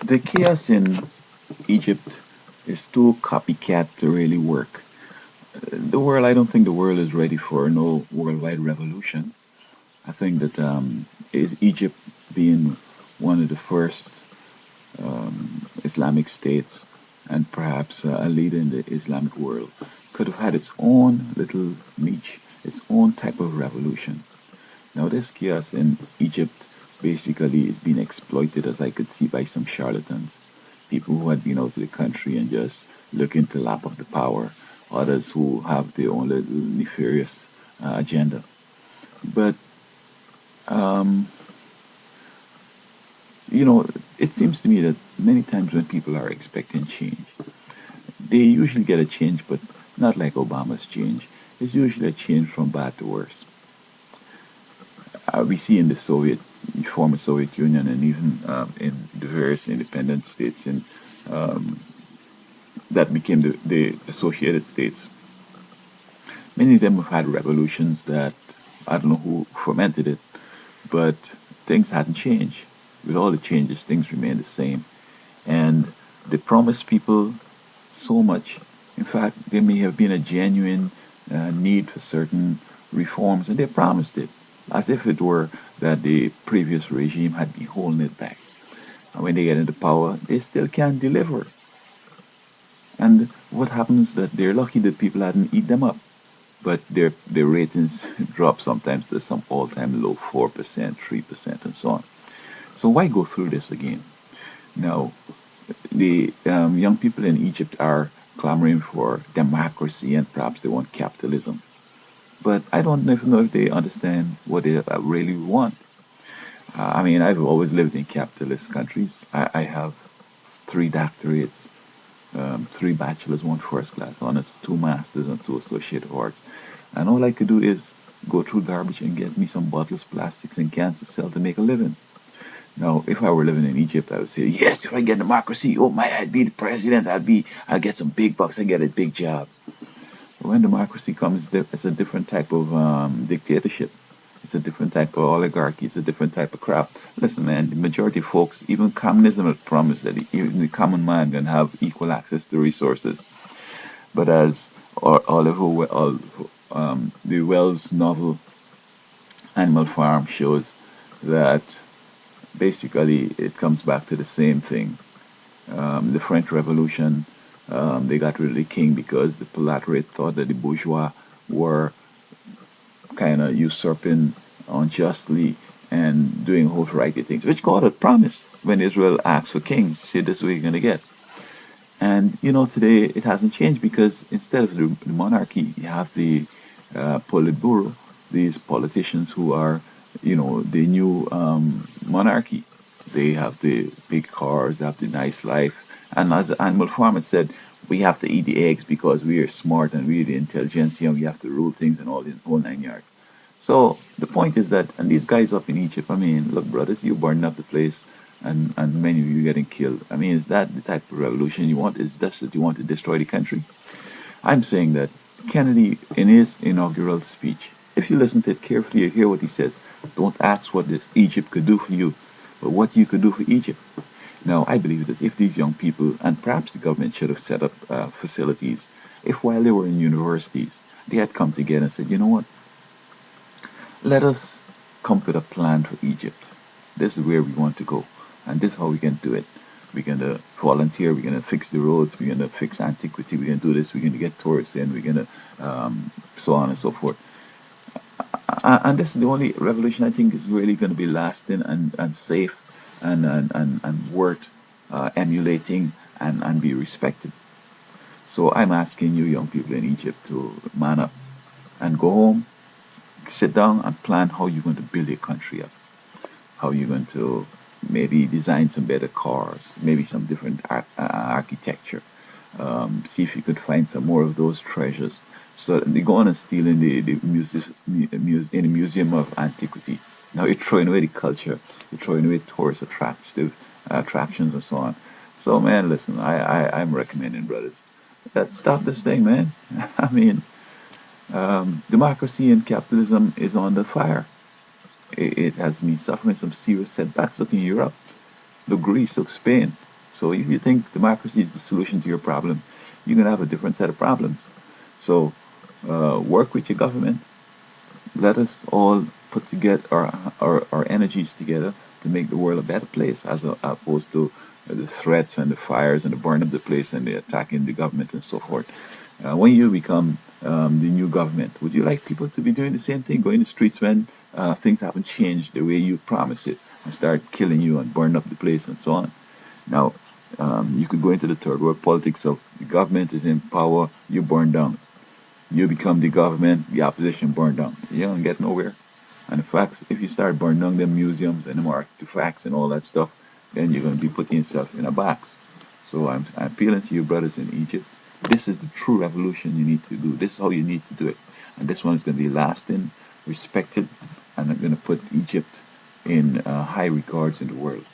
The chaos in Egypt is too copycat to really work. I don't think the world is ready for no worldwide revolution. I think that is Egypt being one of the first Islamic states and perhaps a leader in the Islamic world could have had its own little niche, its own type of revolution. Now, this chaos in Egypt basically is being exploited, as I could see, by some charlatans, people who had been out of the country and just looking to lap up the power, others who have their own little nefarious agenda. But um, you know, it seems to me that many times when people are expecting change, they usually get a change, but not like Obama's change. It's usually a change from bad to worse. We see in the former Soviet Union, and even in the various independent states um, that became the Associated States. Many of them have had revolutions that I don't know who fomented it, but things hadn't changed. With all the changes, things remain the same. And they promised people so much. In fact, there may have been a genuine need for certain reforms, and they promised it as if it were that the previous regime had been holding it back. And when they get into power, they still can't deliver. And what happens is that they're lucky that people hadn't eat them up, but their ratings drop sometimes to some all-time low 4%, 3%, and so on. So why go through this again? Now, the young people in Egypt are clamoring for democracy and perhaps they want capitalism. But I don't even know if they understand what they really want. I mean, I've always lived in capitalist countries. I have 3 doctorates, 3 bachelors, 1 first class honors, 2 masters, and 2 associate of arts. And all I could do is go through garbage and get me some bottles, plastics, and cans to sell to make a living. Now, if I were living in Egypt, I would say, yes, if I get democracy, oh my, I'd be the president. I'd get some big bucks. I get a big job. But when democracy comes, it's a different type of dictatorship. It's a different type of oligarchy. It's a different type of crap. Listen, man, the majority of folks, even communism had promised that even the common man can have equal access to resources. But as the Wells novel Animal Farm shows, that basically it comes back to the same thing. The French Revolution, they got rid of the king because the proletariat thought that the bourgeois were kind of usurping unjustly and doing a whole variety of things, which God had promised when Israel asked for kings. He said, this is what you're going to get. And, today it hasn't changed because instead of the monarchy, you have the Politburo, these politicians who are, the new monarchy. They have the big cars, they have the nice life. And as the Animal Farmer said, we have to eat the eggs because we are smart and we're the intelligentsia and we have to rule things and all the whole 9 yards. So the point is that, and these guys up in Egypt, I mean, look, brothers, you burning up the place and many of you getting killed. I mean, is that the type of revolution you want? Is that what you want to destroy the country? I'm saying that Kennedy, in his inaugural speech, if you listen to it carefully, you hear what he says. Don't ask what this Egypt could do for you, but what you could do for Egypt. Now, I believe that if these young people, and perhaps the government should have set up facilities, if while they were in universities, they had come together and said, you know what, let us come up with a plan for Egypt. This is where we want to go, and this is how we can do it. We're going to volunteer, we're going to fix the roads, we're going to fix antiquity, we're going to do this, we're going to get tourists in, we're going to so on and so forth. And this is the only revolution I think is really going to be lasting and safe and worth emulating and be respected. So I'm asking you young people in Egypt to man up and go home, sit down and plan how you're going to build your country up, how you're going to maybe design some better cars, maybe some different architecture. See if you could find some more of those treasures. So they go on and steal in in the Museum of Antiquity. Now you're throwing away the culture, you're throwing away tourist attractions and so on. So man, listen, I'm recommending, brothers, let's stop this thing, man. I mean, democracy and capitalism is on the fire. It has been suffering some serious setbacks. Look in Europe, look Greece, look Spain. So if you think democracy is the solution to your problem, you're going to have a different set of problems. So work with your government. Let us all put together our energies together to make the world a better place, as opposed to the threats and the fires and the burn of the place and the attacking the government and so forth. When you become the new government, would you like people to be doing the same thing, going the streets when things haven't changed the way you promised it, and start killing you and burn up the place and so on? Now, you could go into the third world politics of the government is in power, you burn down. You become the government, the opposition burn down. You don't get nowhere. And the facts, if you start burning down them museums and them artifacts and all that stuff, then you're going to be putting yourself in a box. So I'm appealing to you brothers in Egypt. This is the true revolution you need to do. This is how you need to do it. And this one is going to be lasting, respected, and I'm going to put Egypt in high regards in the world.